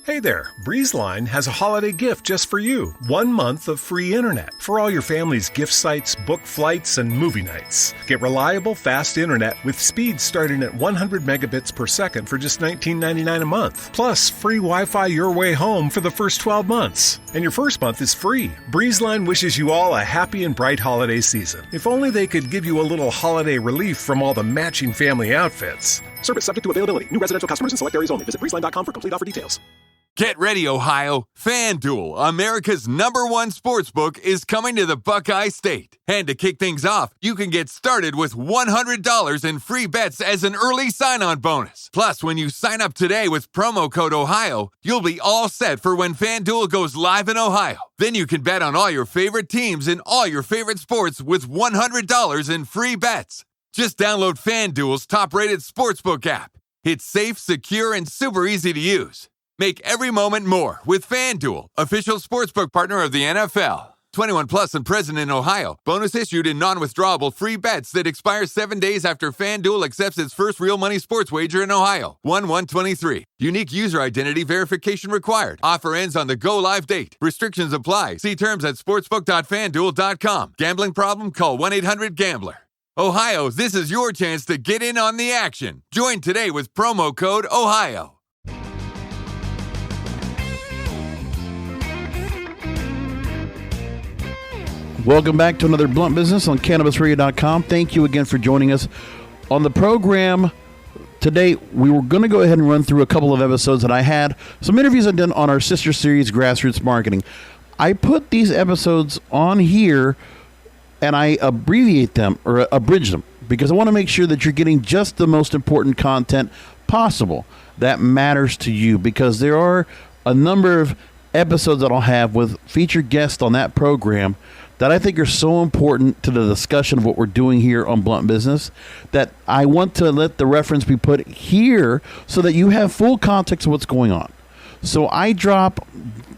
Hey there, BreezeLine has a holiday gift just for you. 1 month of free internet for all your family's gift sites, book flights, and movie nights. Get reliable, fast internet with speeds starting at 100 megabits per second for just $19.99 a month. Plus, free Wi-Fi your way home for the first 12 months. And your first month is free. BreezeLine wishes you all a happy and bright holiday season. If only they could give you a little holiday relief from all the matching family outfits. Service subject to availability. New residential customers in select areas only. Visit breezeline.com for complete offer details. Get ready, Ohio. FanDuel, America's #1 sportsbook, is coming to the Buckeye State. And to kick things off, you can get started with $100 in free bets as an early sign-on bonus. Plus, when you sign up today with promo code OHIO, you'll be all set for when FanDuel goes live in Ohio. Then you can bet on all your favorite teams in all your favorite sports with $100 in free bets. Just download FanDuel's top-rated sportsbook app. It's safe, secure, and super easy to use. Make every moment more with FanDuel, official sportsbook partner of the NFL. 21 plus and present in Ohio. Bonus issued in non-withdrawable free bets that expire 7 days after FanDuel accepts its first real money sports wager in Ohio. 1/1/23. Unique user identity verification required. Offer ends on the go-live date. Restrictions apply. See terms at sportsbook.fanduel.com. Gambling problem? Call 1-800-GAMBLER. Ohio, this is your chance to get in on the action. Join today with promo code OHIO. Welcome back to another Blunt Business on CannabisRadio.com. Thank you again for joining us. On the program today, we were going to go ahead and run through a couple of episodes that I had. Some interviews I've done on our sister series, Grassroots Marketing. I put these episodes on here and I abbreviate them or abridge them because I want to make sure that you're getting just the most important content possible that matters to you, because there are a number of episodes that I'll have with featured guests on that program that I think are so important to the discussion of what we're doing here on Blunt Business that I want to let the reference be put here so that you have full context of what's going on. So I drop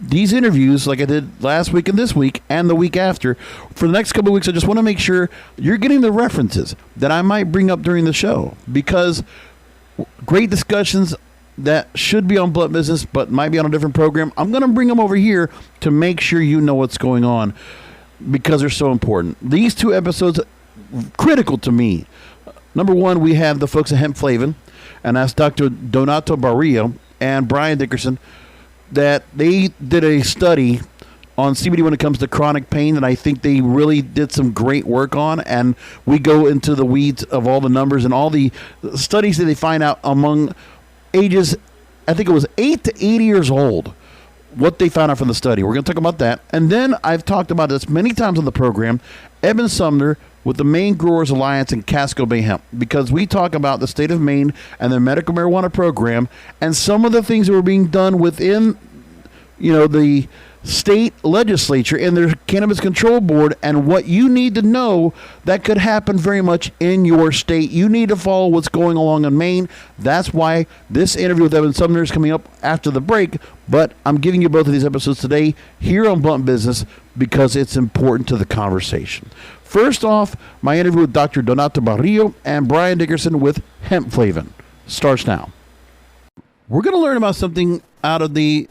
these interviews like I did last week and this week and the week after. For the next couple of weeks, I just want to make sure you're getting the references that I might bring up during the show, because great discussions that should be on Blunt Business but might be on a different program, I'm going to bring them over here to make sure you know what's going on, because they're so important. These two episodes, critical to me. Number one, we have the folks at HempFlavin, and that's Dr. Donato Barrio and Brian Dickerson, that they did a study on CBD when it comes to chronic pain, and I think they really did some great work on, and we go into the weeds of all the numbers and all the studies that they find out among ages, I think it was 8 to 80 years old, what they found out from the study. We're going to talk about that. And then I've talked about this many times on the program, Eben Sumner with the Maine Growers Alliance and Casco Bay Hemp, because we talk about the state of Maine and their medical marijuana program and some of the things that were being done within, the state legislature and their cannabis control board, and what you need to know that could happen very much in your state. You need to follow what's going along in Maine. That's why this interview with Evan Sumner is coming up after the break, but I'm giving you both of these episodes today here on Blunt Business because it's important to the conversation. First off, my interview with Dr. Donato Barrio and Brian Dickerson with HempFlavin starts now. We're going to learn about something out of the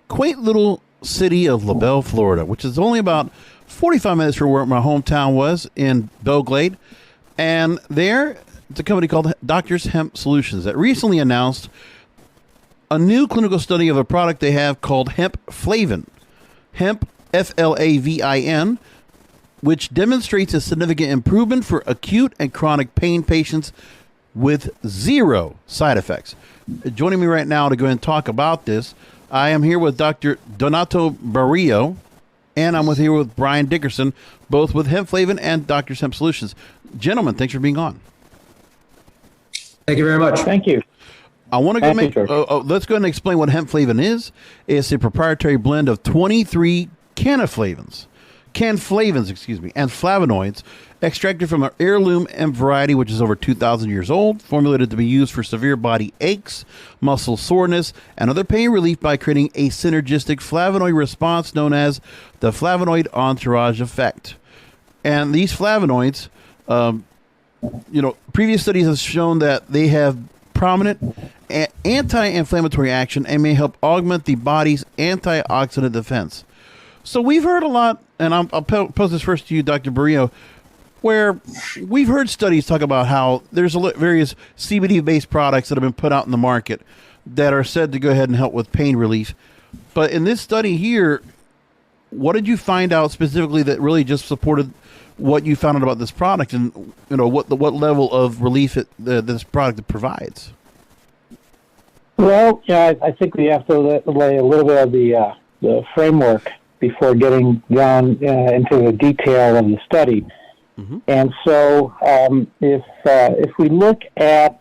quaint little city of LaBelle, Florida, which is only about 45 minutes from where my hometown was in Belglade. And there, it's a company called Doctors Hemp Solutions that recently announced a new clinical study of a product they have called HempFlavin. Hemp, Flavin, which demonstrates a significant improvement for acute and chronic pain patients with zero side effects. Joining me right now to go and talk about this, I am here with Dr. Donato Barrio, and I'm here with Brian Dickerson, both with HempFlavin and Doctors Hemp Solutions. Gentlemen, thanks for being on. Thank you very much. Thank you. I want to let's go ahead and explain what HempFlavin is. It's a proprietary blend of 23 Cannflavins, and flavonoids extracted from an heirloom hemp variety, which is over 2,000 years old, formulated to be used for severe body aches, muscle soreness, and other pain relief by creating a synergistic flavonoid response known as the flavonoid entourage effect. And these flavonoids, previous studies have shown that they have prominent anti-inflammatory action and may help augment the body's antioxidant defense. So we've heard a lot, and I'll pose this first to you, Dr. Barrio, where we've heard studies talk about how there's various CBD-based products that have been put out in the market that are said to go ahead and help with pain relief. But in this study here, what did you find out specifically that really just supported what you found out about this product, and what level of relief this product provides? Well, yeah, I think we have to lay a little bit of the framework before getting down into the detail of the study. Mm-hmm. And so, if we look at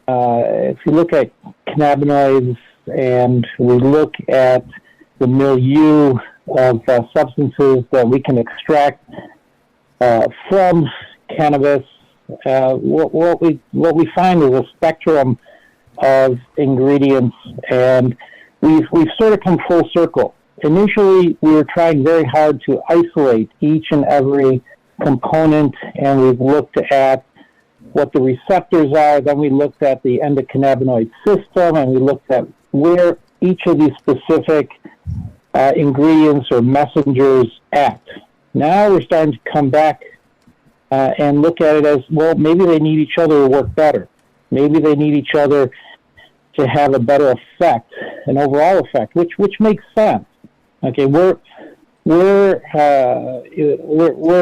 cannabinoids and we look at the milieu of substances that we can extract from cannabis, what we find is a spectrum of ingredients, and we've sort of come full circle. Initially, we were trying very hard to isolate each and every component, and we've looked at what the receptors are. Then we looked at the endocannabinoid system, and we looked at where each of these specific ingredients or messengers act. Now we're starting to come back and look at it as, well, maybe they need each other to work better. Maybe they need each other to have a better effect, an overall effect, which makes sense. Okay, we're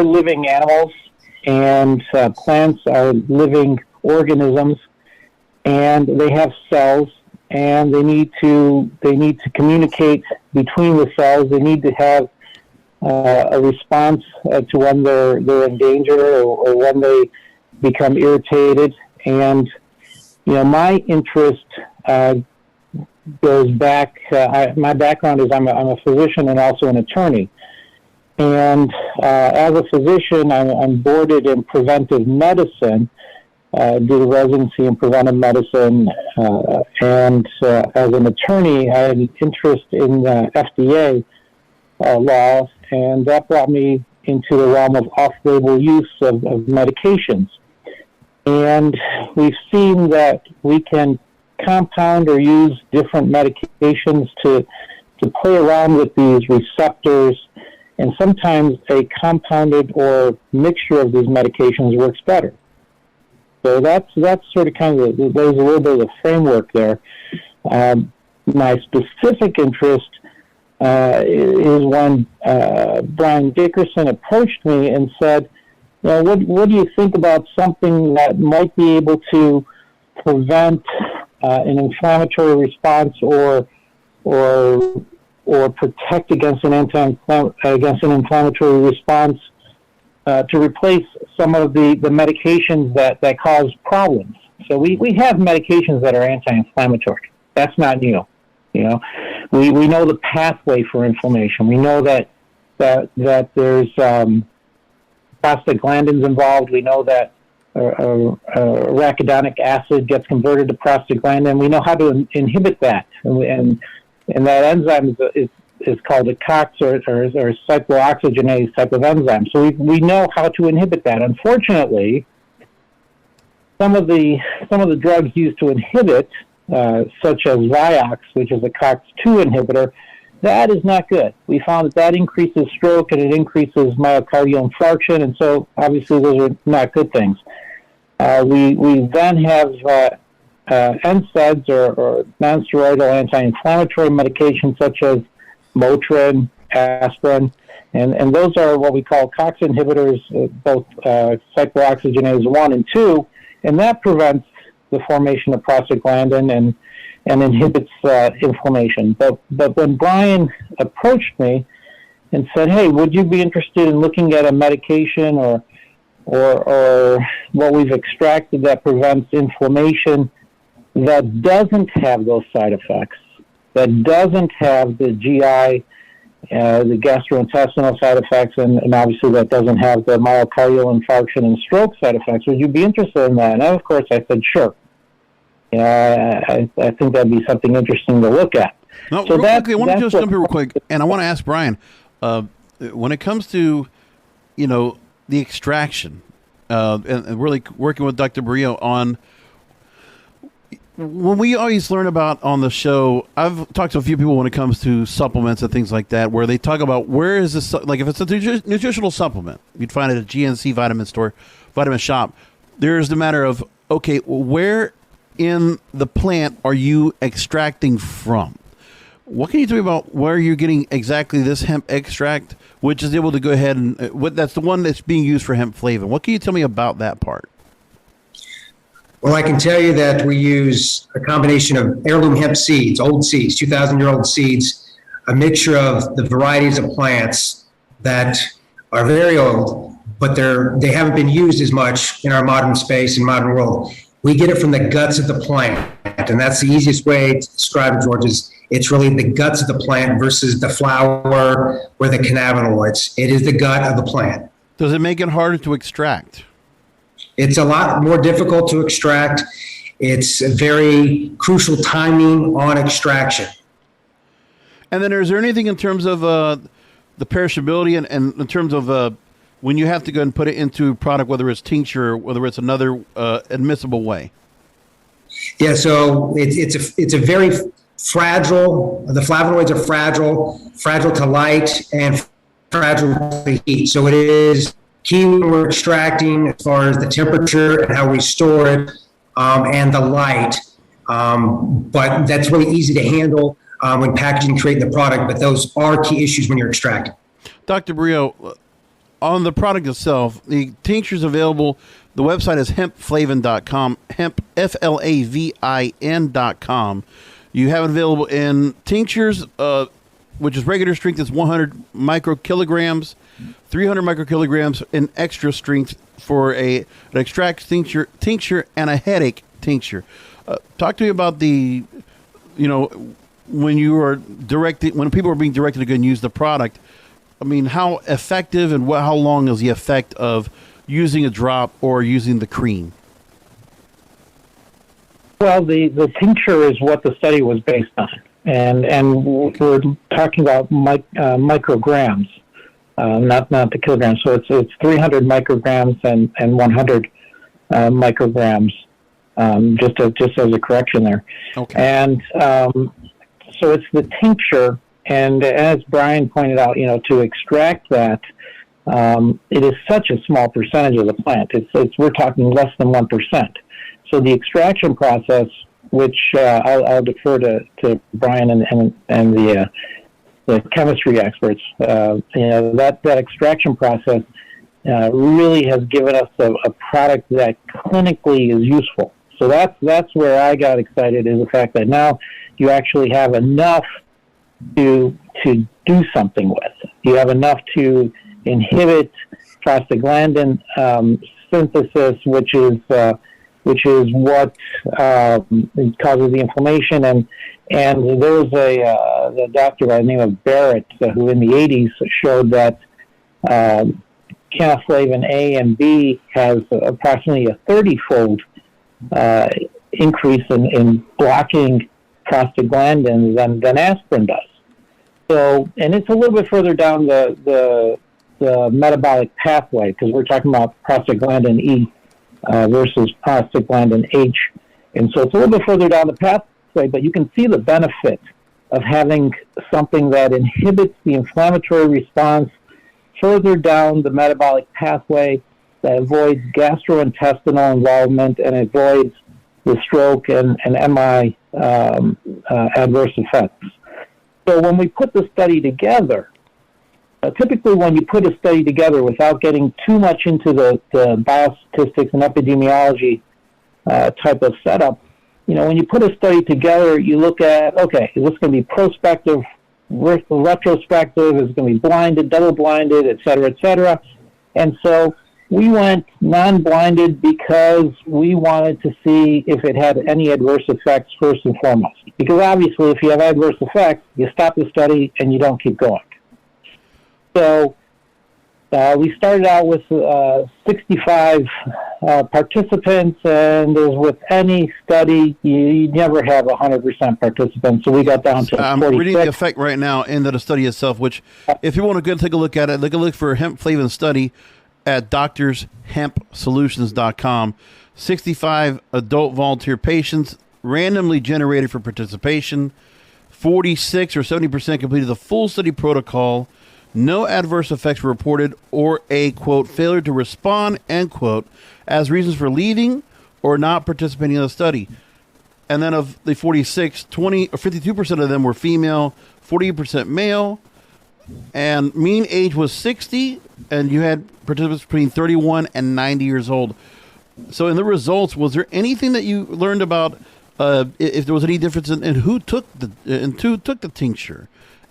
living animals, and plants are living organisms, and they have cells, and they need to communicate between the cells. They need to have a response to when they're in danger or when they become irritated. And my interest goes back. My background is I'm a physician and also an attorney. And as a physician, I'm boarded in preventive medicine, did a residency in preventive medicine, and as an attorney, I had an interest in FDA law, and that brought me into the realm of off-label use of medications. And we've seen that we can compound or use different medications to play around with these receptors, and sometimes a compounded or mixture of these medications works better. So that's sort of kind of there's a little bit of the framework there. My specific interest is when Brian Dickerson approached me and said, what do you think about something that might be able to prevent an inflammatory response or protect against an inflammatory response to replace some of the medications that cause problems. So we have medications that are anti-inflammatory. That's not new. We know the pathway for inflammation. We know that there's prostaglandins involved. We know that arachidonic acid gets converted to prostaglandin. We know how to inhibit that, and that enzyme is called a COX or cyclooxygenase type of enzyme. So we know how to inhibit that. Unfortunately, some of the drugs used to inhibit, such as Vioxx, which is a COX-2 inhibitor, that is not good. We found that increases stroke and it increases myocardial infarction, and so obviously those are not good things. We then have NSAIDs or non-steroidal anti-inflammatory medications such as Motrin, aspirin, and those are what we call COX inhibitors, both cyclooxygenase 1 and 2, and that prevents the formation of prostaglandin and inhibits inflammation. But when Brian approached me and said, "Hey, would you be interested in looking at a medication or what we've extracted that prevents inflammation that doesn't have those side effects, that doesn't have the GI, the gastrointestinal side effects, and obviously that doesn't have the myocardial infarction and stroke side effects. Would you be interested in that?" And of course I said, sure. I think that'd be something interesting to look at. No, so real quickly, I want to just jump here real quick, and I want to ask Brian, when it comes to, the extraction, and really working with Dr. Barrio on when we always learn about on the show, I've talked to a few people when it comes to supplements and things like that, where they talk about where is this, like if it's a nutritional supplement, you'd find it at a GNC vitamin store, vitamin shop. There's the matter of, okay, where in the plant are you extracting from? What can you tell me about where you're getting exactly this hemp extract, which is able to go ahead and, that's the one that's being used for HempFlavin. What can you tell me about that part? Well, I can tell you that we use a combination of heirloom hemp seeds, old seeds, 2,000-year-old seeds, a mixture of the varieties of plants that are very old, but they haven't been used as much in our modern space and modern world. We get it from the guts of the plant, and that's the easiest way to describe it, George, is it's really the guts of the plant versus the flower or the cannabinoids. It is the gut of the plant. Does it make it harder to extract? It's a lot more difficult to extract. It's a very crucial timing on extraction. And then is there anything in terms of the perishability and in terms of when you have to go and put it into a product, whether it's tincture, whether it's another admissible way? Yeah, so it's a very fragile, the flavonoids are fragile to light and fragile to heat. So it is key when we're extracting as far as the temperature and how we store it and the light. But that's really easy to handle when packaging and creating the product, but those are key issues when you're extracting. Dr. Brio, on the product itself, the tincture is available. The website is hempflavin.com, hemp, FLAVIN.com. You have it available in tinctures, which is regular strength, is 100 microkilograms, 300 microkilograms in extra strength for an extract tincture and a headache tincture. Talk to me about the, when people are being directed to go and use the product. I mean, how effective and how long is the effect of using a drop or using the cream? Well, the tincture is what the study was based on, and we're talking about micrograms, not the kilograms. So it's 300 micrograms and 100 micrograms, just as a correction there. Okay. And so it's the tincture, and as Brian pointed out, to extract that, it is such a small percentage of the plant. We're talking less than 1%. So the extraction process, which I'll defer to Brian and the chemistry experts, that extraction process really has given us a product that clinically is useful. So that's where I got excited, is the fact that now you actually have enough to do something with. You have enough to inhibit prostaglandin synthesis, which is what causes the inflammation. And there was the doctor by the name of Barrett who in the 80s showed that Cannflavin A and B has approximately a 30-fold increase in blocking prostaglandins than aspirin does. So, and it's a little bit further down the metabolic pathway, because we're talking about prostaglandin E versus prostaglandin H. And so it's a little bit further down the pathway, but you can see the benefit of having something that inhibits the inflammatory response further down the metabolic pathway, that avoids gastrointestinal involvement and avoids the stroke and MI adverse effects. So when we put the study together, typically when you put a study together without getting too much into the biostatistics and epidemiology type of setup, when you put a study together, you look at, okay, is this going to be prospective, retrospective, is it going to be blinded, double-blinded, et cetera, and so we went non-blinded because we wanted to see if it had any adverse effects first and foremost. Because obviously, if you have adverse effects, you stop the study and you don't keep going. So we started out with 65 participants, and as with any study, you never have 100% participants. So we got down to 46. I'm reading the effect right now into the study itself, which if you want to go take a look at it, look for HempFlavin study at doctorshempsolutions.com. 65 adult volunteer patients, randomly generated for participation. 46 or 70% completed the full study protocol. No adverse effects were reported or a, quote, failure to respond, end quote, as reasons for leaving or not participating in the study. And then of the 46, 20 or 52% of them were female, 48% male, and mean age was 60, and you had participants between 31 and 90 years old. So in the results, was there anything that you learned about if there was any difference in who took the tincture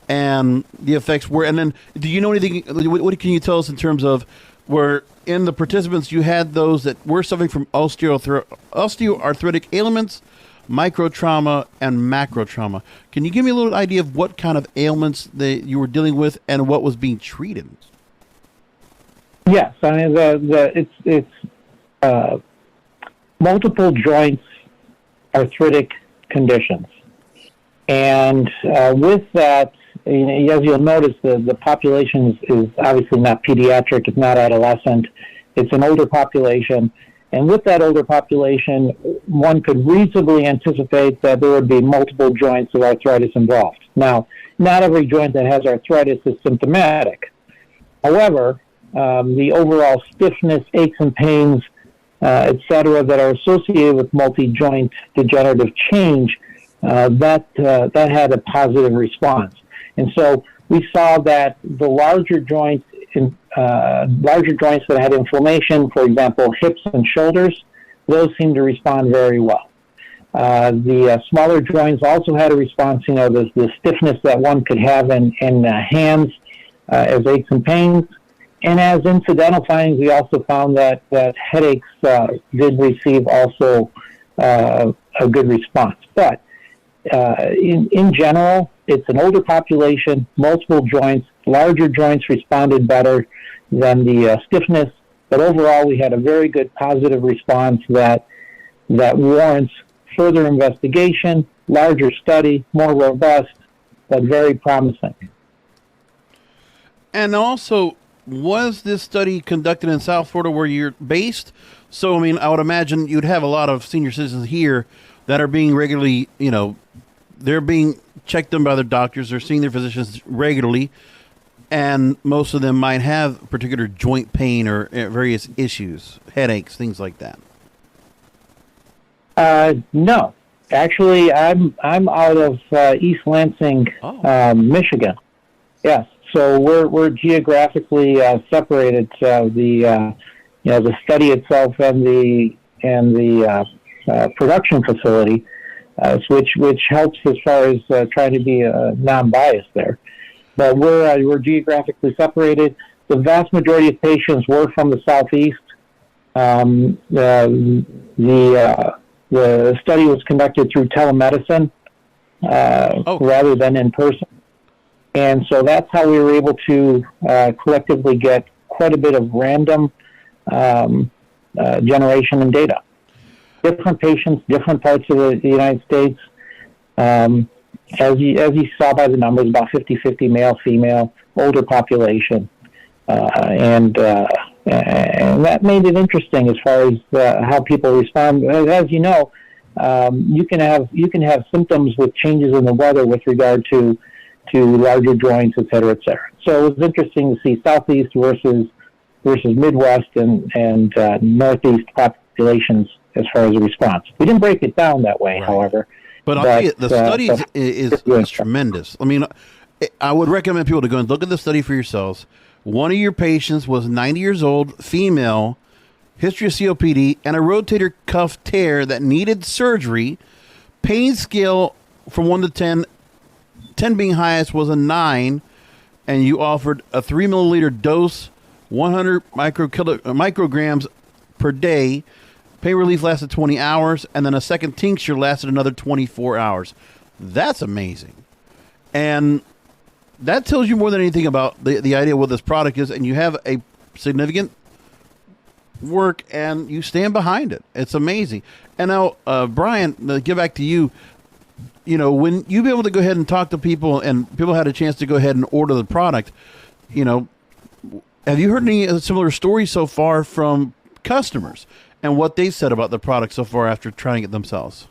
and the effects were? And then do you know anything, what can you tell us in terms of where in the participants you had those that were suffering from osteoarthritic ailments, microtrauma, and macrotrauma? Can you give me a little idea of what kind of ailments that you were dealing with and what was being treated? Yes, I mean it's multiple joints arthritic conditions, and with that, as you'll notice, the population is obviously not pediatric, it's not adolescent, it's an older population. And with that older population, one could reasonably anticipate that there would be multiple joints of arthritis involved. Now, not every joint that has arthritis is symptomatic. However, the overall stiffness, aches and pains, etc., that are associated with multi-joint degenerative change, that had a positive response. And so we saw that the larger joints that had inflammation, for example, hips and shoulders, those seemed to respond very well. The smaller joints also had a response, the stiffness that one could have in hands as aches and pains. And as incidental findings, we also found that headaches did receive also a good response. But in general, it's an older population, multiple joints, larger joints responded better than the stiffness, but overall we had a very good positive response that warrants further investigation, larger study, more robust, but very promising. And also, was this study conducted in South Florida where you're based? So, I mean, I would imagine you'd have a lot of senior citizens here that are being regularly, they're being checked on by their doctors, they're seeing their physicians regularly, and most of them might have particular joint pain or various issues, headaches, things like that. No, actually, I'm out of East Lansing, Michigan. Yes, so we're geographically separated. The study itself and the production facility, which helps as far as trying to be non-biased there. But we're geographically separated. The vast majority of patients were from the southeast. The study was conducted through telemedicine rather than in person, and so that's how we were able to collectively get quite a bit of random generation and data. Different patients, different parts of the United States. As you saw by the numbers, about 50-50 male, female, older population, and that made it interesting as far as how people respond. As you know, you can have symptoms with changes in the weather with regard to larger joints, et cetera, et cetera. So it was interesting to see Southeast versus Midwest and Northeast populations as far as the response. We didn't break it down that way, right. However. But I'll tell you, the study is tremendous. I mean, I would recommend people to go and look at the study for yourselves. One of your patients was 90 years old, female, history of COPD, and a rotator cuff tear that needed surgery. Pain scale from 1 to 10, 10 being highest, was a 9, and you offered a 3 milliliter dose, 100 micrograms per day. Pain relief lasted 20 hours, and then a second tincture lasted another 24 hours. That's amazing. And that tells you more than anything about the idea of what this product is, and you have a significant work, and you stand behind it. It's amazing. And now, Brian, to get back to you, when you be able to go ahead and talk to people, and people had a chance to go ahead and order the product, have you heard any similar stories so far from customers and what they said about the product so far after trying it themselves?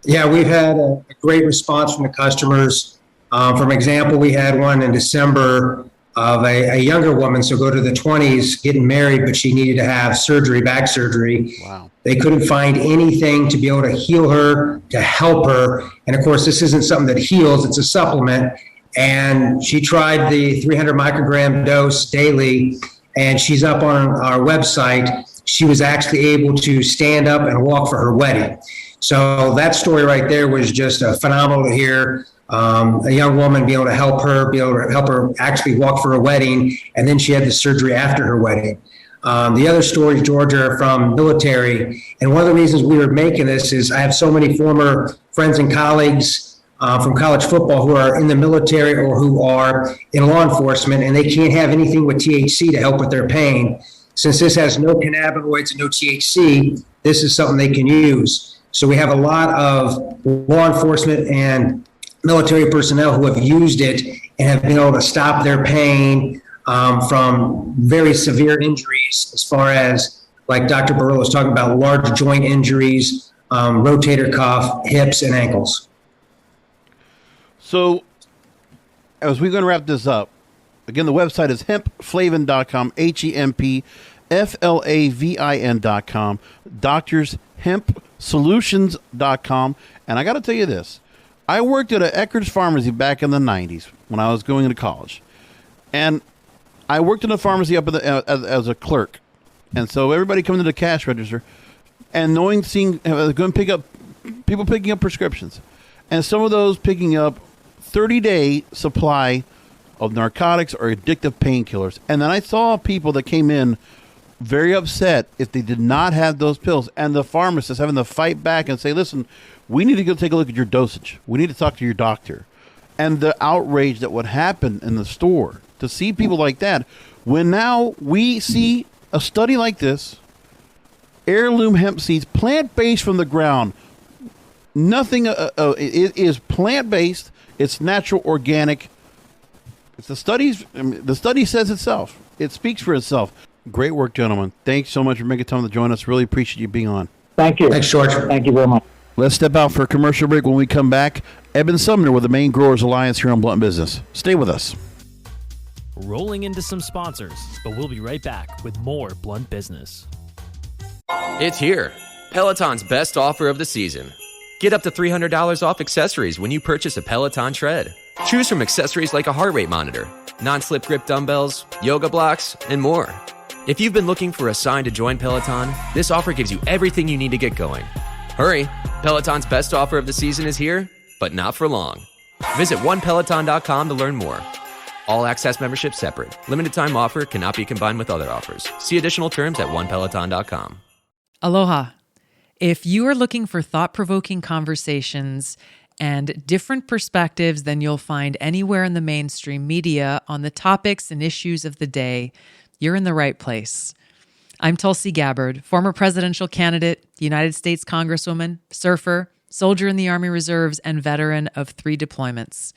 Yeah, we've had a great response from the customers. For example, we had one in December of a younger woman, so go to the 20s, getting married, but she needed to have surgery, back surgery. Wow. They couldn't find anything to be able to heal her, to help her. And of course, this isn't something that heals, it's a supplement. And she tried the 300 microgram dose daily, and she's up on our website. She was actually able to stand up and walk for her wedding. So that story right there was just phenomenal to hear. A young woman be able to help her actually walk for her wedding, and then she had the surgery after her wedding. The other stories, George, are from military, and one of the reasons we were making this is I have so many former friends and colleagues from college football who are in the military or who are in law enforcement, and they can't have anything with THC to help with their pain. Since this has no cannabinoids and no THC, this is something they can use. So we have a lot of law enforcement and military personnel who have used it and have been able to stop their pain from very severe injuries, as far as, like Dr. Barillo was talking about, large joint injuries, rotator cuff, hips, and ankles. So, as we're going to wrap this up, again, the website is HempFlavin.com, HempFlavin.com, Doctors HempSolutions.com, and I got to tell you this. I worked at an Eckerd's Pharmacy back in the 90s when I was going into college. And I worked in a pharmacy up as a clerk. And so everybody coming to the cash register and going to pick up people picking up prescriptions. And some of those picking up 30-day supply of narcotics or addictive painkillers. And then I saw people that came in very upset if they did not have those pills. And the pharmacist having to fight back and say, listen, we need to go take a look at your dosage. We need to talk to your doctor. And the outrage that would happen in the store to see people like that, when now we see a study like this, heirloom hemp seeds, plant-based from the ground, nothing, it is plant-based, it's natural, organic. It's the study says itself. It speaks for itself. Great work, gentlemen. Thanks so much for making time to join us. Really appreciate you being on. Thank you. Thanks, George. Thank you very much. Let's step out for a commercial break. When we come back, Eben Sumner with the Maine Growers Alliance here on Blunt Business. Stay with us. Rolling into some sponsors, but we'll be right back with more Blunt Business. It's here. Peloton's best offer of the season. Get up to $300 off accessories when you purchase a Peloton tread. Choose from accessories like a heart rate monitor, non-slip grip dumbbells, yoga blocks, and more. If you've been looking for a sign to join Peloton, this offer gives you everything you need to get going. Hurry! Peloton's best offer of the season is here, but not for long. Visit onepeloton.com to learn more. All access membership separate. Limited time offer cannot be combined with other offers. See additional terms at onepeloton.com. Aloha. If you are looking for thought-provoking conversations and different perspectives than you'll find anywhere in the mainstream media on the topics and issues of the day, you're in the right place. I'm Tulsi Gabbard, former presidential candidate, United States Congresswoman, surfer, soldier in the Army Reserves, and veteran of 3 deployments.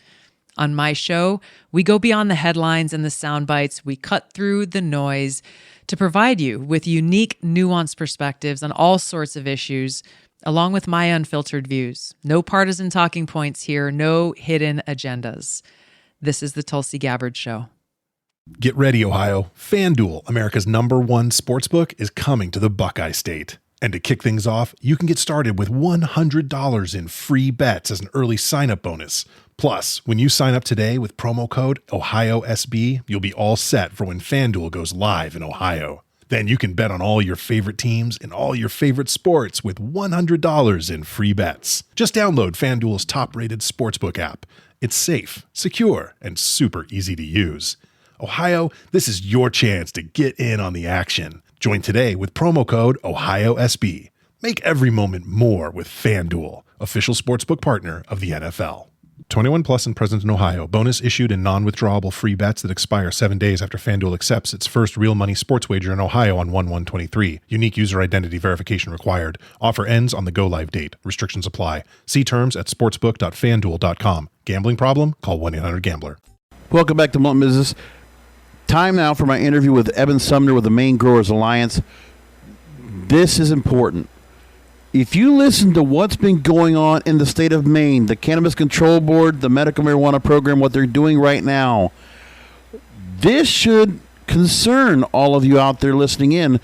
On my show, we go beyond the headlines and the sound bites. We cut through the noise to provide you with unique, nuanced perspectives on all sorts of issues, along with my unfiltered views. No partisan talking points here, no hidden agendas. This is the Tulsi Gabbard Show. Get ready, Ohio. FanDuel, America's #1 sportsbook, is coming to the Buckeye State. And to kick things off, you can get started with $100 in free bets as an early sign-up bonus. Plus, when you sign up today with promo code OhioSB, you'll be all set for when FanDuel goes live in Ohio. Then you can bet on all your favorite teams and all your favorite sports with $100 in free bets. Just download FanDuel's top-rated sportsbook app. It's safe, secure, and super easy to use. Ohio, this is your chance to get in on the action. Join today with promo code OhioSB. Make every moment more with FanDuel, official sportsbook partner of the NFL. 21 plus and present in Ohio. Bonus issued in non-withdrawable free bets that expire 7 days after FanDuel accepts its first real money sports wager in Ohio on 1/1/23. Unique user identity verification required. Offer ends on the go-live date. Restrictions apply. See terms at sportsbook.fanduel.com. Gambling problem? Call 1-800-GAMBLER. Welcome back to Blunt Business. Time now for my interview with Eben Sumner with the Maine Growers Alliance. This is important. If you listen to what's been going on in the state of Maine, the Cannabis Control Board, the medical marijuana program, what they're doing right now, this should concern all of you out there listening in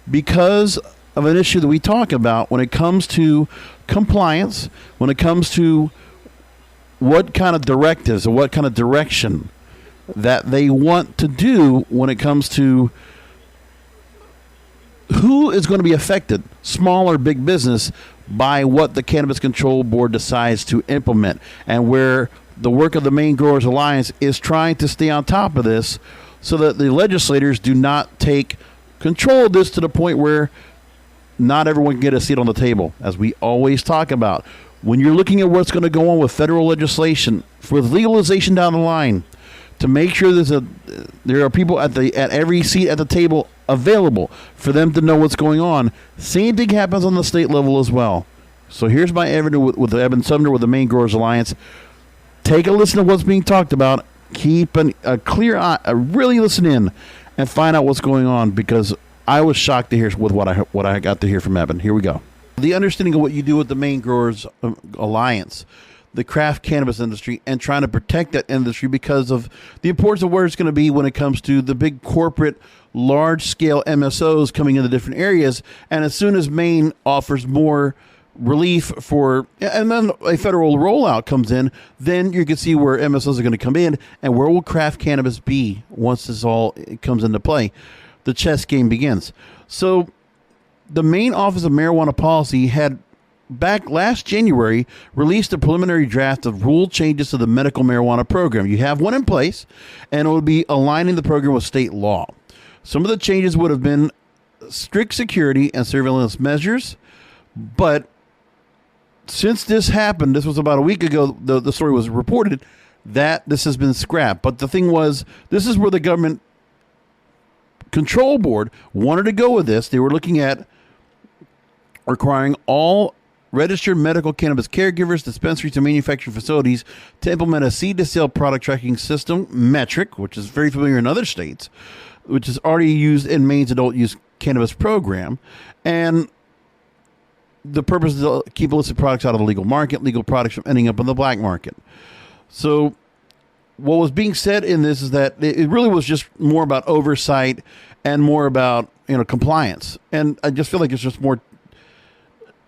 because of an issue that we talk about when it comes to compliance, when it comes to what kind of directives or what kind of direction that they want to do when it comes to who is going to be affected, small or big business, by what the Cannabis Control Board decides to implement, and where the work of the Maine Growers Alliance is trying to stay on top of this so that the legislators do not take control of this to the point where not everyone can get a seat on the table, as we always talk about. When you're looking at what's going to go on with federal legislation, with legalization down the line, to make sure there are people at every seat at the table available for them to know what's going on. Same thing happens on the state level as well. So here's my evidence with Evan Sumner with the Maine Growers Alliance. Take a listen to what's being talked about. Keep a clear eye, really listen in, and find out what's going on, because I was shocked to hear with what I got to hear from Evan. Here we go. The understanding of what you do with the Maine Growers Alliance, the craft cannabis industry, and trying to protect that industry because of the importance of where it's going to be when it comes to the big corporate, large-scale MSOs coming into different areas. And as soon as Maine offers more relief and then a federal rollout comes in, then you can see where MSOs are going to come in and where will craft cannabis be once this all comes into play. The chess game begins. So the Maine Office of Marijuana Policy had back last January released a preliminary draft of rule changes to the medical marijuana program. You have one in place, and it would be aligning the program with state law. Some of the changes would have been strict security and surveillance measures, but since this happened, this was about a week ago, the story was reported that this has been scrapped. But the thing was, this is where the government control board wanted to go with this. They were looking at requiring all registered medical cannabis caregivers, dispensaries, and manufacturing facilities to implement a seed-to-sale product tracking system, metric, which is very familiar in other states, which is already used in Maine's adult use cannabis program. And the purpose is to keep illicit products out of the legal market, legal products from ending up in the black market. So what was being said in this is that it really was just more about oversight and more about, compliance. And I just feel like it's just more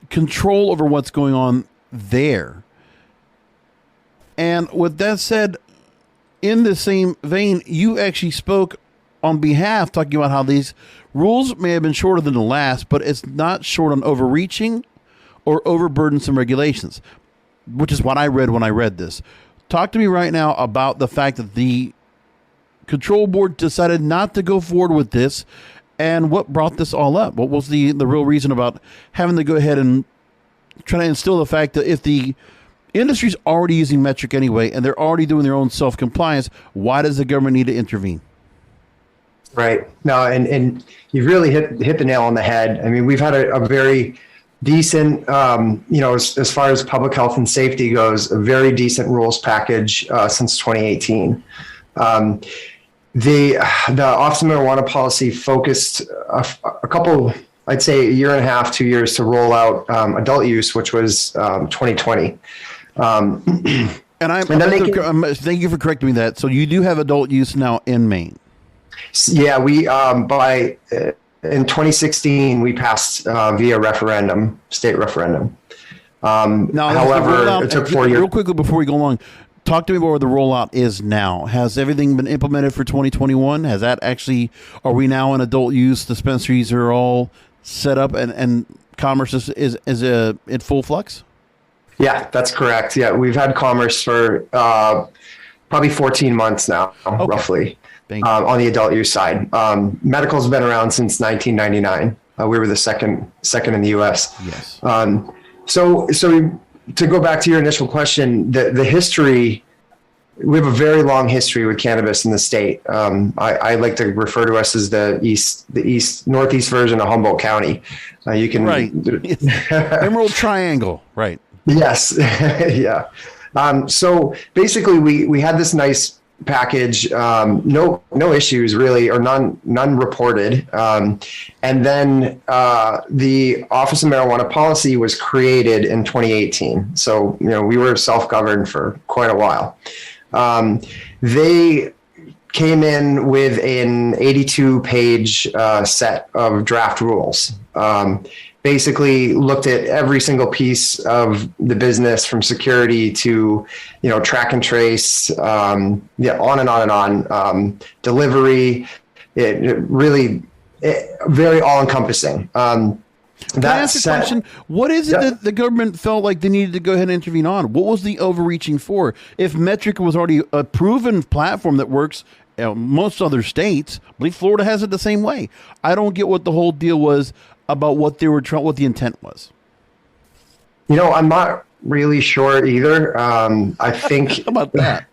control over what's going on there. And with that said, in the same vein, you actually spoke on behalf, talking about how these rules may have been shorter than the last, but it's not short on overreaching or overburdensome regulations, which is what I read when I read this. Talk to me right now about the fact that the control board decided not to go forward with this, and what brought this all up. What was the real reason about having to go ahead and try to instill the fact that if the industry's already using metric anyway, and they're already doing their own self-compliance, why does the government need to intervene? Right. No, and you really hit the nail on the head. I mean, we've had a very decent, as far as public health and safety goes, a very decent rules package since 2018. The Office of Marijuana Policy focused a couple, I'd say a year and a half, 2 years to roll out adult use, which was 2020. Thank you for correcting me that. So you do have adult use now in Maine. Yeah, we in 2016 we passed via referendum, state referendum. However, it took 4 years. Real quickly before we go along, talk to me about where the rollout is now. Has everything been implemented for 2021? Has that actually? Are we now in adult use? Dispensaries are all set up, and commerce is in full flux. Yeah, that's correct. Yeah, we've had commerce for probably 14 months now, roughly. On the adult use side. Medical's been around since 1999. We were the second in the U.S. Yes. So to go back to your initial question, the history, we have a very long history with cannabis in the state. I like to refer to us as the northeast version of Humboldt County. You can right. Emerald Triangle, right? Yes. Yeah. So basically, we had this nice package, no issues really, or none reported. And then the Office of Marijuana Policy was created in 2018. So, we were self-governed for quite a while. They came in with an 82-page set of draft rules. Basically looked at every single piece of the business, from security to, track and trace, on and on and on, delivery. It really very all encompassing. Can I ask a question? What is it that the government felt like they needed to go ahead and intervene on? What was the overreaching for? If Metric was already a proven platform that works most other states, I believe Florida has it the same way. I don't get what the whole deal was about what they were trying, what the intent was. I'm not really sure either. I think How about that?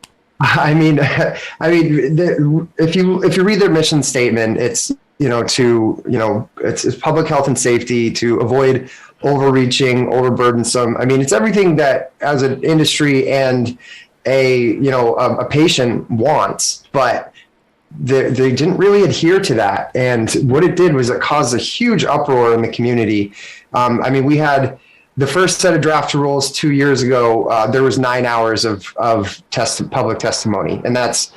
If you read their mission statement, it's it's public health and safety, to avoid overreaching, overburdensome. It's everything that as an industry and a patient wants, but they didn't really adhere to that. And what it did was it caused a huge uproar in the community. We had the first set of draft rules 2 years ago. There was 9 hours of public testimony, and that's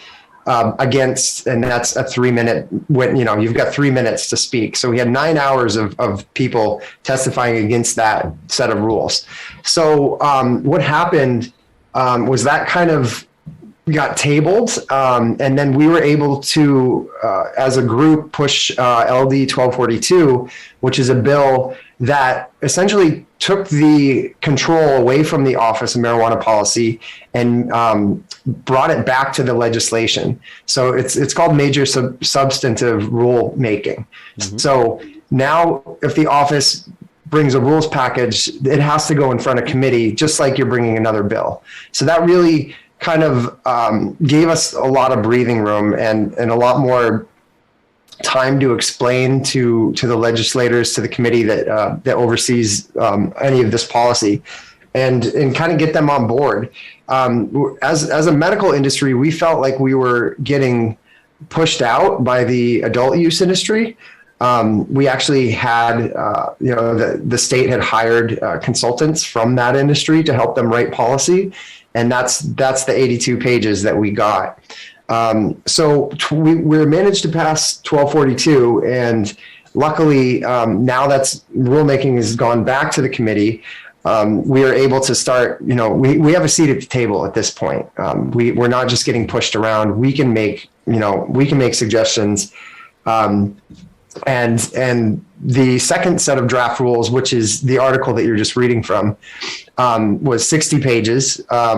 against, and that's a 3-minute, you've got 3 minutes to speak. So we had 9 hours of people testifying against that set of rules. So what happened was that kind of got tabled, and then we were able to, as a group, push LD 1242, which is a bill that essentially took the control away from the Office of Marijuana Policy and brought it back to the legislation. So it's called major substantive rule making. Mm-hmm. So now if the office brings a rules package, it has to go in front of committee, just like you're bringing another bill. So that really kind of gave us a lot of breathing room and a lot more time to explain to the legislators, to the committee that oversees any of this policy, and kind of get them on board. As a medical industry, we felt like we were getting pushed out by the adult use industry. We actually had, the state had hired consultants from that industry to help them write policy. And that's the 82 pages that we got. So we managed to pass 1242, and luckily now that's rulemaking has gone back to the committee. We are able to start, we have a seat at the table at this point. We're not just getting pushed around. We can make suggestions. And the second set of draft rules, which is the article that you're just reading from, was 60 pages,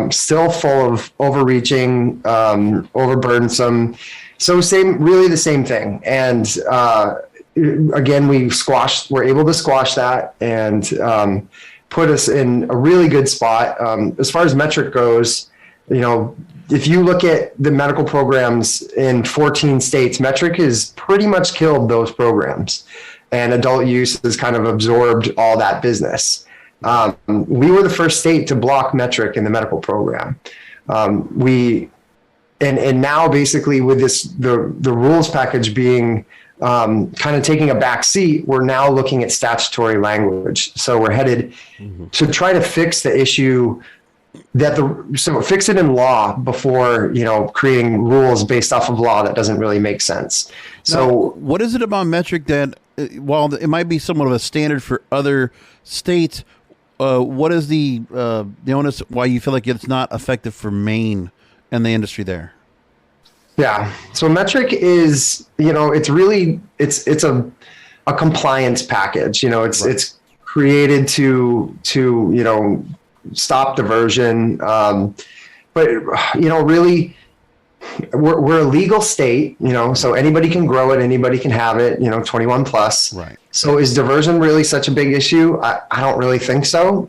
still full of overreaching, overburdensome. So really the same thing. And again, we're able to squash that and put us in a really good spot. As far as Metric goes, if you look at the medical programs in 14 states, Metric has pretty much killed those programs, and adult use has kind of absorbed all that business. We were the first state to block Metric in the medical program. And now basically with the rules package being kind of taking a back seat, we're now looking at statutory language. So we're headed to try to fix the issue fix it in law before, creating rules based off of law that doesn't really make sense. So now, what is it about Metric that, while it might be somewhat of a standard for other states, what is the onus why you feel like it's not effective for Maine and the industry there? Yeah. So Metric is, it's a compliance package. It's created to stop diversion. But really, we're a legal state, so anybody can grow it, anybody can have it, 21 plus. Right. So is diversion really such a big issue? I don't really think so.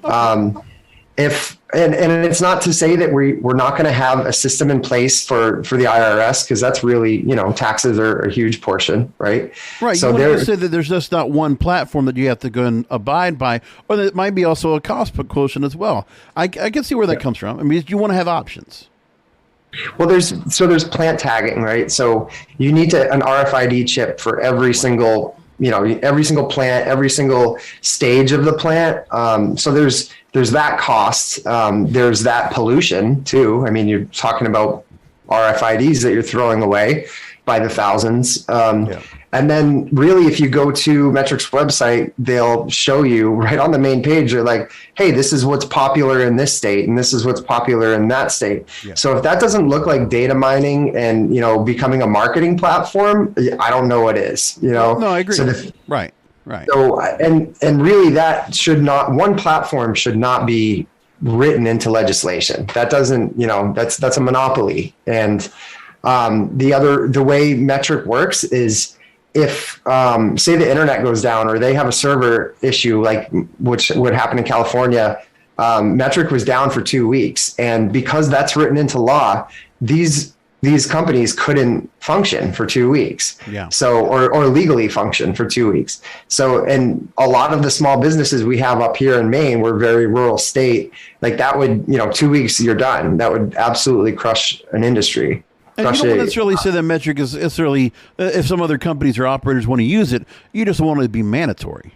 And it's not to say that we're not going to have a system in place for the IRS, because that's really, taxes are a huge portion, right? Right. So you want to say that there's just not one platform that you have to go and abide by, or that it might be also a cost quotient as well. I can see where that comes from. You want to have options. Well, there's plant tagging, right? So you need an RFID chip for every single plant, every single stage of the plant. So there's that cost. There's that pollution too. I mean, you're talking about RFIDs that you're throwing away by the thousands. And then really, if you go to Metric's website, they'll show you right on the main page, they're like, hey, this is what's popular in this state, and this is what's popular in that state. Yeah. So if that doesn't look like data mining and, becoming a marketing platform, I don't know what is, No, I agree. So right. So, and really one platform should not be written into legislation. That doesn't, that's a monopoly. And the way Metric works is, if say the internet goes down or they have a server issue, like which would happen in California, Metric was down for 2 weeks, and because that's written into law, these companies couldn't function for 2 weeks. Yeah. So or legally function for 2 weeks. So, and a lot of the small businesses we have up here in Maine, we're a very rural state, like that would 2 weeks you're done. That would absolutely crush an industry. And you don't necessarily say that Metric is necessarily, if some other companies or operators want to use it, you just want it to be mandatory.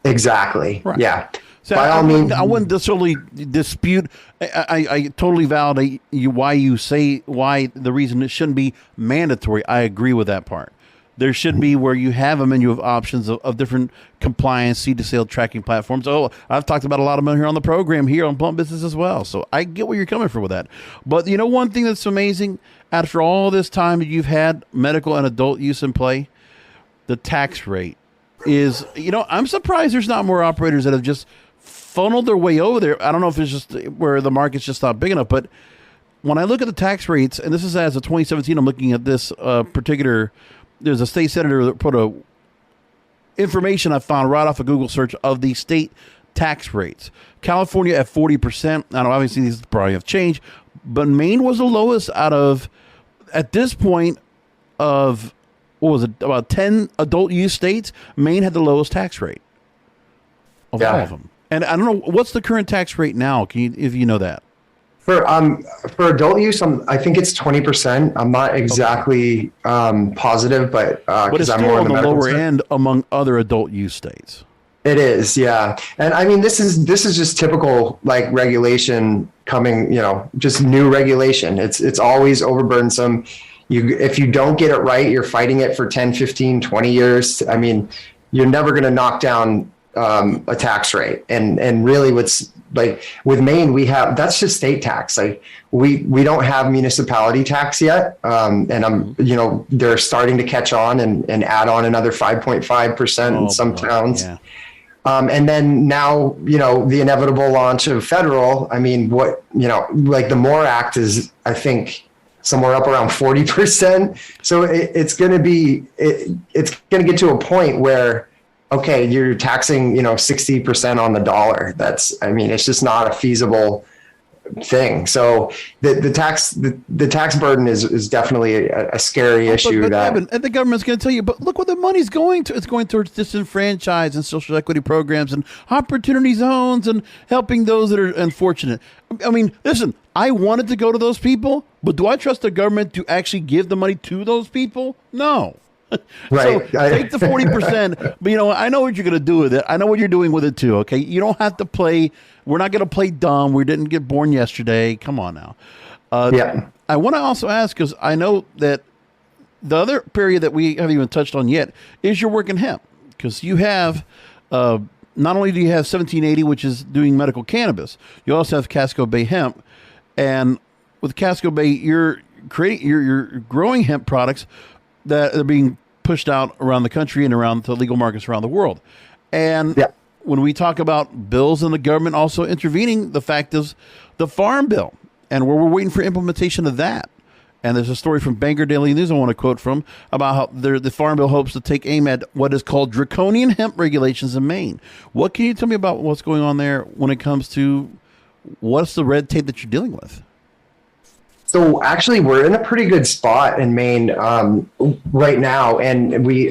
Exactly. Right. Yeah. So by all means, I wouldn't necessarily dispute. I totally validate why the reason it shouldn't be mandatory. I agree with that part. There should be where you have a menu of options of different compliance seed to sale tracking platforms. Oh, I've talked about a lot of them here on the program here on Blunt Business as well. So I get where you're coming from with that. But one thing that's amazing, after all this time that you've had medical and adult use in play, the tax rate is, I'm surprised there's not more operators that have just funneled their way over there. I don't know if it's just where the market's just not big enough, but when I look at the tax rates, and this is as of 2017, I'm looking at this particular. There's a state senator that put information I found right off a Google search of the state tax rates. California at 40%. I know obviously these probably have changed, but Maine was the lowest at this point of, what was it, about 10 adult use states. Maine had the lowest tax rate of all of them. And I don't know, what's the current tax rate now? If you know that? For adult use, I think it's 20%. I'm not exactly positive, but it's I'm still more on the lower side. end among other adult use states. It is, yeah. And I mean, this is just typical like regulation coming, just new regulation. It's always overburdensome. If you don't get it right, you're fighting it for 10, 15, 20 years. I mean, you're never going to knock down a tax rate. And really what's like with Maine, that's just state tax. Like we don't have municipality tax yet. And they're starting to catch on and add on another 5.5% in some towns. Yeah. And then now, the inevitable launch of federal, I mean, like the MORE Act is, I think, somewhere up around 40%. So it's going to get to a point where, okay, you're taxing, 60% on the dollar. It's just not a feasible thing. So the tax burden is definitely a scary issue. And the government's going to tell you, but look what the money's going to. It's going towards disenfranchised and social equity programs and opportunity zones and helping those that are unfortunate. I mean, listen, I wanted to go to those people, but do I trust the government to actually give the money to those people? No. Right. So take the 40%, but I know what you're going to do with it. I know what you're doing with it too. Okay. You don't have to play. We're not going to play dumb. We didn't get born yesterday. Come on now. I want to also ask, because I know that the other period that we haven't even touched on yet is your work in hemp, because you have, not only do you have 1780, which is doing medical cannabis, you also have Casco Bay hemp. And with Casco Bay, you're growing hemp products that are being pushed out around the country and around the legal markets around the world. And when we talk about bills and the government also intervening, the fact is the Farm Bill, and where we're waiting for implementation of that. And there's a story from Bangor Daily News I want to quote from about how the Farm Bill hopes to take aim at what is called draconian hemp regulations in Maine. What can you tell me about what's going on there when it comes to what's the red tape that you're dealing with? So actually, we're in a pretty good spot in Maine right now, and we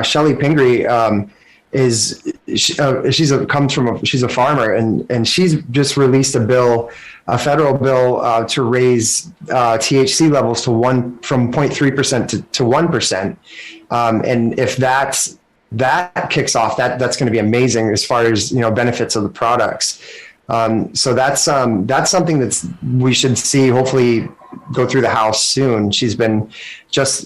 Shelley Pingree is she's a farmer, and she's just released a federal bill to raise THC levels from 0.3% to 1%. And if that kicks off, that's going to be amazing as far as, benefits of the products. So that's something we should see hopefully go through the House soon. She's been just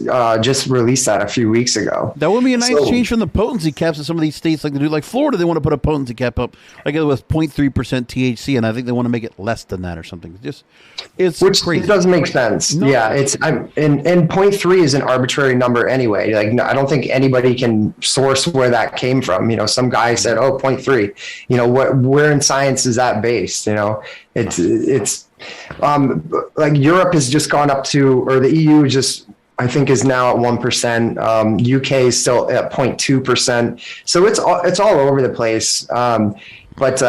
released that a few weeks ago. That would be a nice change from the potency caps in some of these states like they do. Like Florida, they want to put a potency cap up like it was 0.3% THC, and I think they want to make it less than that or something. Which crazy. It doesn't make sense. No. Yeah, and 0.3 is an arbitrary number anyway. Like, I don't think anybody can source where that came from. Some guy said, 0.3. Where in science is that based? It's like Europe has just gone up to, or the EU I think is now at 1%. UK is still at 0.2%. So it's all over the place. But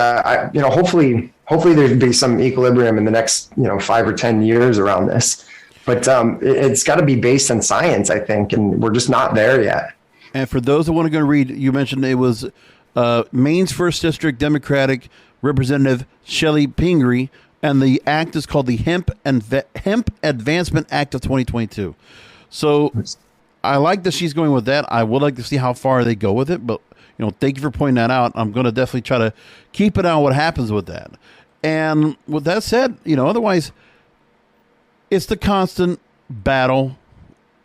hopefully there'd be some equilibrium in the next 5 or 10 years around this. But it's got to be based on science, I think, and we're just not there yet. And for those that want to go read, you mentioned it was Maine's 1st District Democratic Representative Shelley Pingree, and the act is called the Hemp Advancement Act of 2022. So I like that she's going with that. I would like to see how far they go with it, but thank you for pointing that out. I'm going to definitely try to keep an eye on what happens with that. And with that said, otherwise, it's the constant battle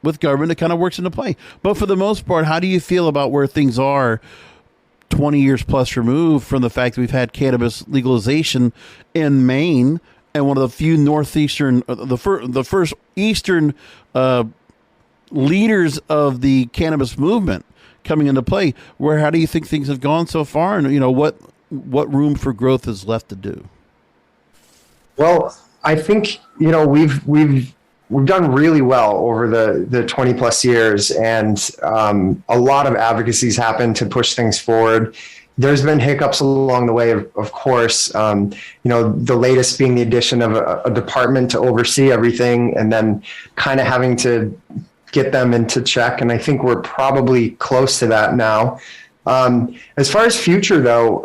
with government that kind of works into play. But for the most part, how do you feel about where things are 20 years plus removed from the fact that we've had cannabis legalization in Maine and one of the few northeastern, the first eastern leaders of the cannabis movement coming into play? How do you think things have gone so far, and what room for growth is left to do? Well, I think we've done really well over the 20 plus years, and a lot of advocacies happened to push things forward. There's been hiccups along the way, of course. The latest being the addition of a department to oversee everything, and then kind of having to get them into check. And I think we're probably close to that now. As far as future, though,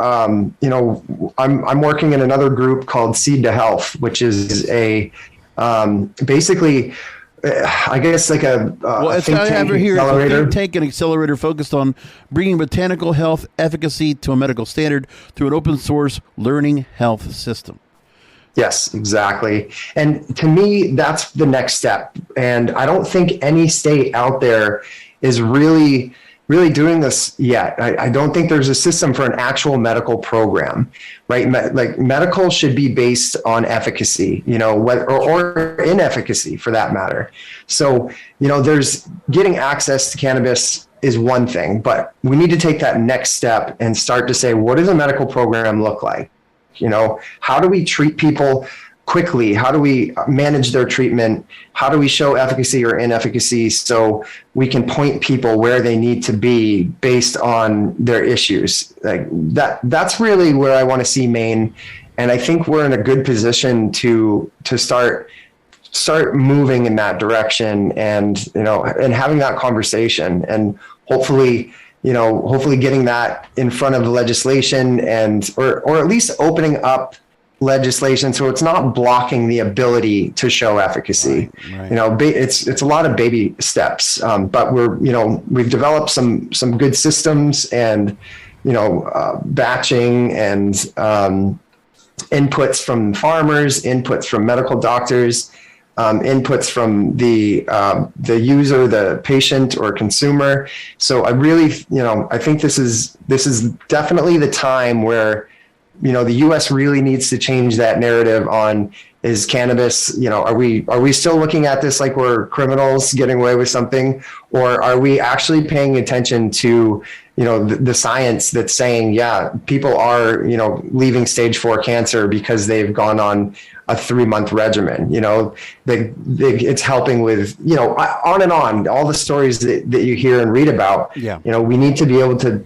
I'm working in another group called Seed to Health, which is a basically, I guess, like a think tank accelerator. Think tank and accelerator focused on bringing botanical health efficacy to a medical standard through an open source learning health system. Yes, exactly. And to me, that's the next step. And I don't think any state out there is really doing this yet. I don't think there's a system for an actual medical program, right? Like medical should be based on efficacy, or inefficacy for that matter. So, there's getting access to cannabis is one thing, but we need to take that next step and start to say, what does a medical program look like? How do we treat people quickly? How do we manage their treatment? How do we show efficacy or inefficacy so we can point people where they need to be based on their issues? Like that's really where I want to see Maine. And I think we're in a good position to start moving in that direction, and having that conversation, and hopefully getting that in front of the legislation, or at least opening up legislation so it's not blocking the ability to show efficacy. Right. It's a lot of baby steps, but we've developed some good systems, and batching, and inputs from farmers, inputs from medical doctors, inputs from the user, the patient or consumer. So I really, I think this is definitely the time where, the U.S. really needs to change that narrative on, is cannabis, are we still looking at this like we're criminals getting away with something, or are we actually paying attention to, the science that's saying, yeah, people are, leaving stage 4 cancer because they've gone on a 3-month regimen, it's helping with, on and on, all the stories that you hear and read about. Yeah. We need to be able to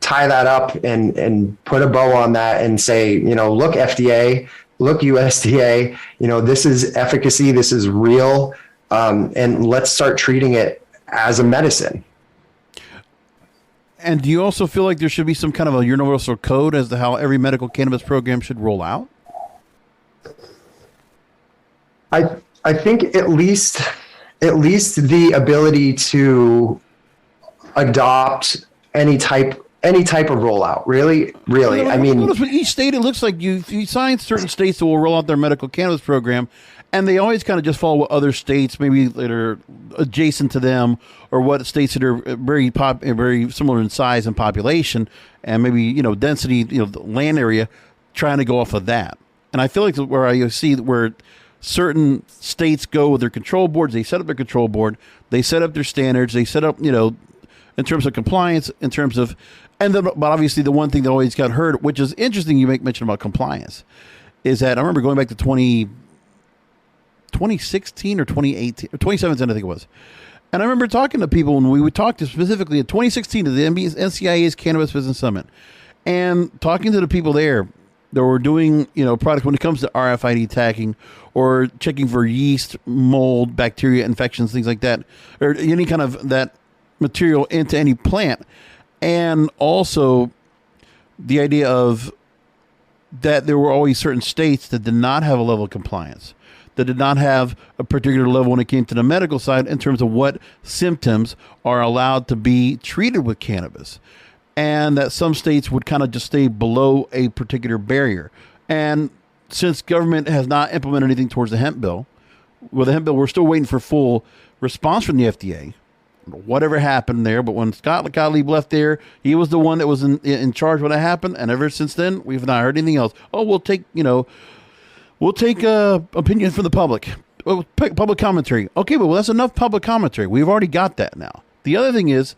tie that up and put a bow on that and say, look, FDA, look, USDA, this is efficacy, this is real, and let's start treating it as a medicine. And do you also feel like there should be some kind of a universal code as to how every medical cannabis program should roll out? I think at least the ability to adopt any type of rollout. Really. I mean, notice with each state, it looks like you sign certain states that will roll out their medical cannabis program, and they always kind of just follow what other states maybe that are adjacent to them, or what states that are very similar in size and population, and maybe density, the land area, trying to go off of that. And I feel like where I see where certain states go with their control boards, they set up their control board, they set up their standards, they set up, in terms of compliance, in terms of, but obviously the one thing that always got heard, which is interesting, you make mention about compliance, is that I remember going back to 2016 or 2018 or 2017, I think it was. And I remember talking to people when we would talk to specifically in 2016 to the NCIA's Cannabis Business Summit, and talking to the people there that were doing, products when it comes to RFID tagging or checking for yeast, mold, bacteria, infections, things like that, or any kind of that material into any plant. And also the idea of that there were always certain states that did not have a level of compliance, that did not have a particular level when it came to the medical side in terms of what symptoms are allowed to be treated with cannabis. And that some states would kind of just stay below a particular barrier. And since government has not implemented anything towards the hemp bill, we're still waiting for full response from the FDA. Whatever happened there, but when Scott Gottlieb left there, he was the one that was in charge when it happened, and ever since then, we've not heard anything else. Oh, we'll take opinion from the public, public commentary. Okay, but that's enough public commentary. We've already got that now. The other thing is,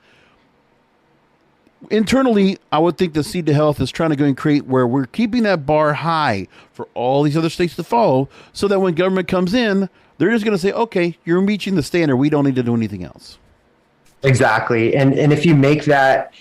internally, I would think the Seed to Health is trying to go and create where we're keeping that bar high for all these other states to follow, so that when government comes in, they're just going to say, okay, you're reaching the standard. We don't need to do anything else. Exactly. And if you make that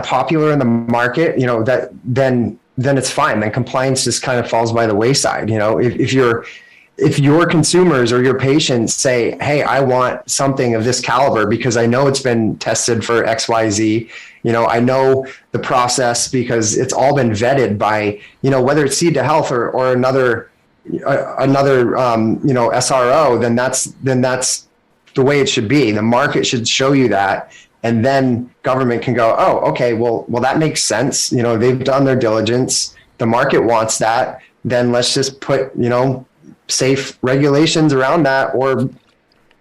popular in the market, then it's fine. Then compliance just kind of falls by the wayside. If your consumers or your patients say, hey, I want something of this caliber because I know it's been tested for XYZ, I know the process because it's all been vetted by, whether it's Seed to Health or another SRO, then that's the way it should be. The market should show you that, and then government can go, oh, okay, well, that makes sense. They've done their diligence. The market wants that. Then let's just put, safe regulations around that or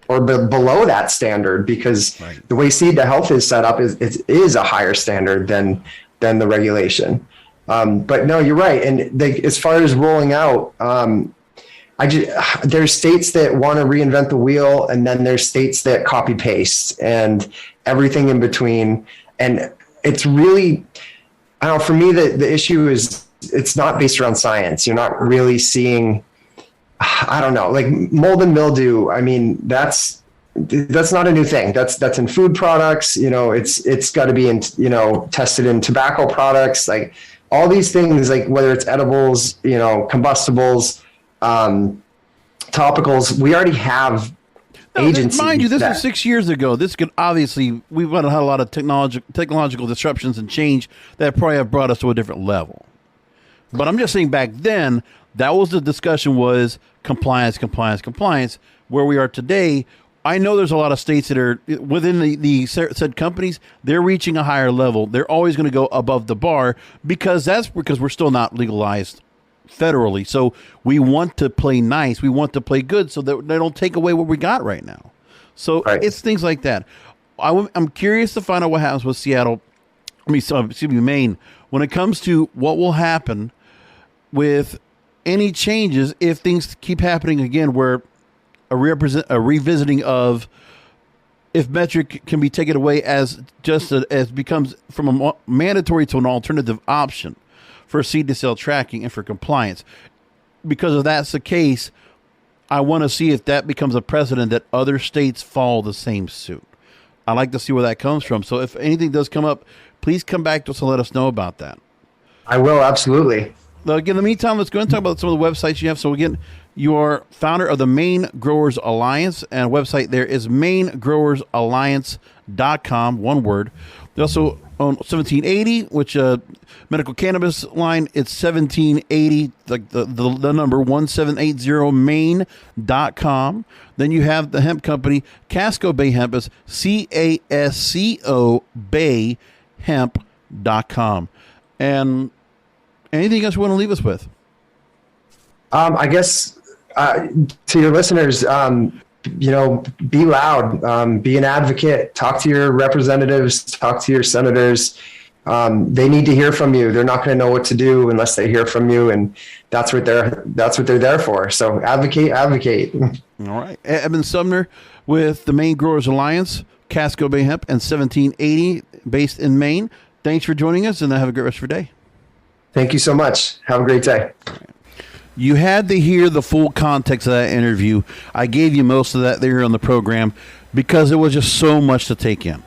below that standard, because the way Seed to Health is set up is a higher standard than the regulation. But no, you're right. And as far as rolling out, there's states that want to reinvent the wheel, and then there's states that copy paste and everything in between. And it's really, I don't know, for me, the issue is it's not based around science. You're not really seeing, I don't know, like mold and mildew. I mean, that's not a new thing. That's in food products. It's got to be in, tested in tobacco products, like all these things, like whether it's edibles, combustibles, topicals, we already have agencies. Mind you, this is 6 years ago. This could obviously, we've had a lot of technological disruptions and change that probably have brought us to a different level. But I'm just saying back then, that was the discussion, was compliance. Where we are today, I know there's a lot of states that are within the said companies, they're reaching a higher level. They're always going to go above the bar because we're still not legalized federally. So we want to play nice. We want to play good so that they don't take away what we got right now. So It's things like that. I'm curious to find out what happens with Maine, when it comes to what will happen with any changes if things keep happening again, where a revisiting of if metric can be taken away as becomes from a mandatory to an alternative option for seed to sale tracking and for compliance. Because if that's the case, I want to see if that becomes a precedent that other states follow the same suit. I'd like to see where that comes from. So if anything does come up, please come back to us and let us know about that. I will, absolutely. Now, again, in the meantime, let's go and talk about some of the websites you have. So again, You are founder of the Maine Growers Alliance, and website there is maingrowersalliance.com, one word. They also own 1780, which medical cannabis line. It's 1780, like the number 1780maine.com. Then you have the hemp company, Casco Bay Hemp, is CASCO Bay Hemp.com. And anything else you want to leave us with? I guess to your listeners, be loud, be an advocate, talk to your representatives, talk to your senators. They need to hear from you. They're not going to know what to do unless they hear from you, and that's what they're there for. So advocate. All right. Eben Sumner with the Maine Growers Alliance, Casco Bay Hemp, and 1780, based in Maine. Thanks for joining us, and have a great rest of your day. Thank you so much. Have a great day. You had to hear the full context of that interview. I gave you most of that there on the program because it was just so much to take in.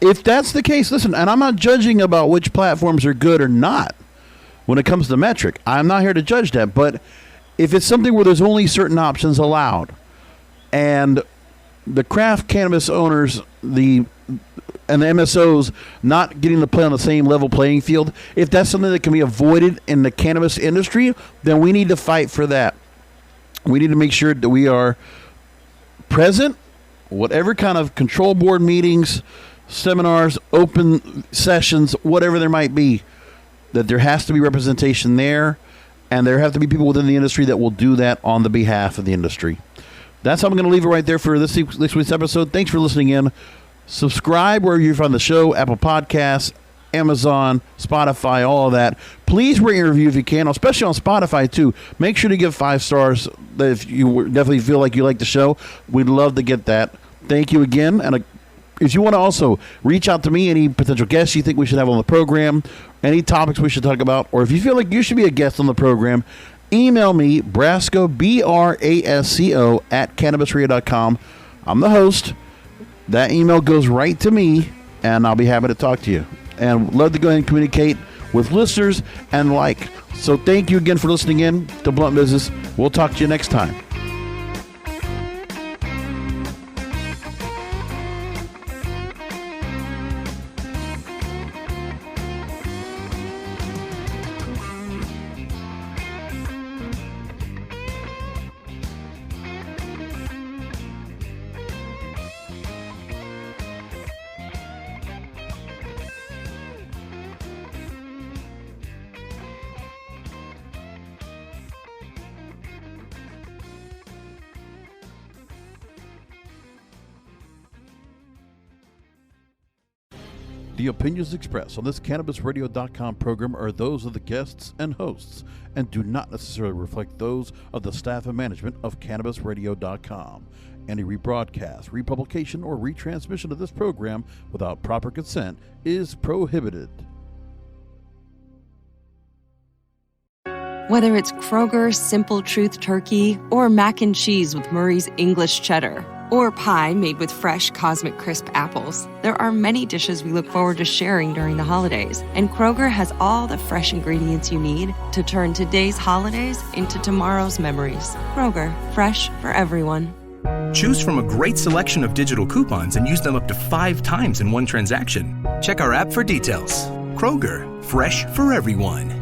If that's the case, listen, and I'm not judging about which platforms are good or not when it comes to metric. I'm not here to judge that. But if it's something where there's only certain options allowed and the craft cannabis owners, and the MSOs not getting to play on the same level playing field, if that's something that can be avoided in the cannabis industry, then we need to fight for that. We need to make sure that we are present, whatever kind of control board meetings, seminars, open sessions, whatever there might be, that there has to be representation there, and there have to be people within the industry that will do that on the behalf of the industry. That's how I'm going to leave it right there for this week's episode. Thanks for listening in. Subscribe wherever you find the show, Apple Podcasts, Amazon, Spotify, all of that. Please rate and review if you can, especially on Spotify too. Make sure to give 5 stars if you definitely feel like you like the show. We'd love to get that. Thank you again. And if you want to also reach out to me, any potential guests you think we should have on the program, any topics we should talk about, or if you feel like you should be a guest on the program, email me, Brasco, BRASCO, @cannabisradio.com. I'm the host. That email goes right to me, and I'll be happy to talk to you. And love to go ahead and communicate with listeners and like. So thank you again for listening in to Blunt Business. We'll talk to you next time. The opinions expressed on this CannabisRadio.com program are those of the guests and hosts and do not necessarily reflect those of the staff and management of CannabisRadio.com. Any rebroadcast, republication, or retransmission of this program without proper consent is prohibited. Whether it's Kroger's Simple Truth Turkey or mac and cheese with Murray's English Cheddar or pie made with fresh Cosmic Crisp apples, there are many dishes we look forward to sharing during the holidays. And Kroger has all the fresh ingredients you need to turn today's holidays into tomorrow's memories. Kroger, fresh for everyone. Choose from a great selection of digital coupons and use them up to 5 times in one transaction. Check our app for details. Kroger, fresh for everyone.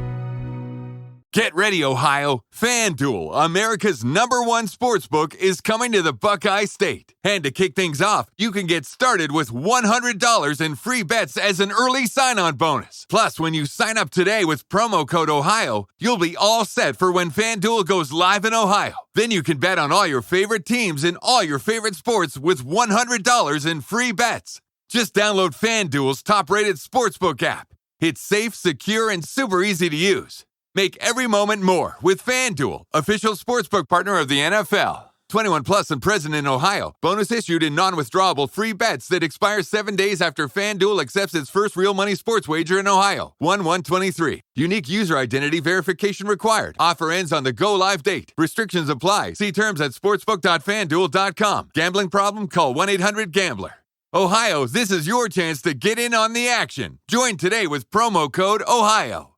Get ready, Ohio. FanDuel, America's #1 sportsbook, is coming to the Buckeye State. And to kick things off, you can get started with $100 in free bets as an early sign-on bonus. Plus, when you sign up today with promo code OHIO, you'll be all set for when FanDuel goes live in Ohio. Then you can bet on all your favorite teams in all your favorite sports with $100 in free bets. Just download FanDuel's top-rated sportsbook app. It's safe, secure, and super easy to use. Make every moment more with FanDuel, official sportsbook partner of the NFL. 21 plus and present in Ohio. Bonus issued in non-withdrawable free bets that expire 7 days after FanDuel accepts its first real money sports wager in Ohio. 1/1/23. Unique user identity verification required. Offer ends on the go-live date. Restrictions apply. See terms at sportsbook.fanduel.com. Gambling problem? Call 1-800-GAMBLER. Ohio, this is your chance to get in on the action. Join today with promo code OHIO.